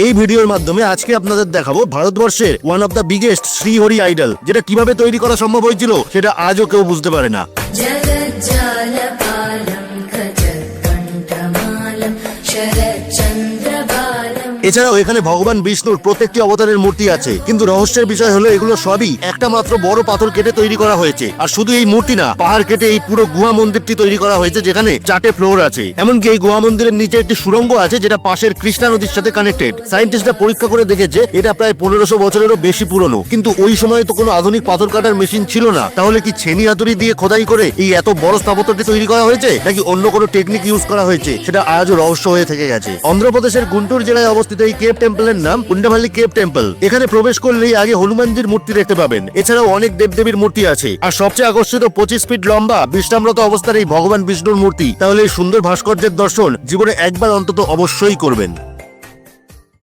এই ভিডিওর মাধ্যমে আজকে আপনাদের দেখাবো ভারতবর্ষের one of the biggest Shrihari idol, যেটা কিভাবে তৈরি করা সম্ভব হয়েছিল সেটা আজও কেউ বুঝতে পারে না। এছাড়াও এখানে ভগবান বিষ্ণুর প্রত্যেকটি অবতারের মূর্তি আছে, কিন্তু রহস্যের বিষয় হলো এগুলো সবই একটা মাত্র বড় পাথর কেটে তৈরি করা হয়েছে। আর শুধু এই মূর্তি না, পাহাড় কেটে এই পুরো গুহা মন্দিরটি তৈরি করা হয়েছে, যেখানে 4টে ফ্লোর আছে। এমনকি এই গুহা মন্দিরের নিচে একটি সুড়ঙ্গ আছে, যেটা পাশের কৃষ্ণা নদীর সাথে কানেক্টেড। সায়েন্টিস্টরা পরীক্ষা করে দেখেছে এটা প্রায় 1500 বছরেরও বেশি পুরনো। কিন্তু ওই সময় তো কোনো আধুনিক পাথর কাটার মেশিন ছিল না, তাহলে কি ছেনি হাতুড়ি দিয়ে খোদাই করে এই এত বড় স্থাপত্যটি তৈরি করা হয়েছে, নাকি অন্য কোনো টেকনিক ইউজ করা হয়েছে, সেটা আজও রহস্য হয়ে থেকে গেছে। অন্ধ্রপ্রদেশের গুন্টুর জেলায় অবস্থিত এই কেভ টেম্পলের নাম উন্ডাভাল্লি কেভ টেম্পল। এখানে প্রবেশ করলেই আগে হনুমানজির মূর্তি দেখতে পাবেন। এছাড়াও অনেক দেবদেবীর মূর্তি আছে, আর সবচেয়ে আকর্ষিত 25 ফিট লম্বা বিশ্রামরত অবস্থার এই ভগবান বিষ্ণুর মূর্তি। তাহলে এই সুন্দর ভাস্কর্যের দর্শন জীবনে একবার অন্তত অবশ্যই করবেন।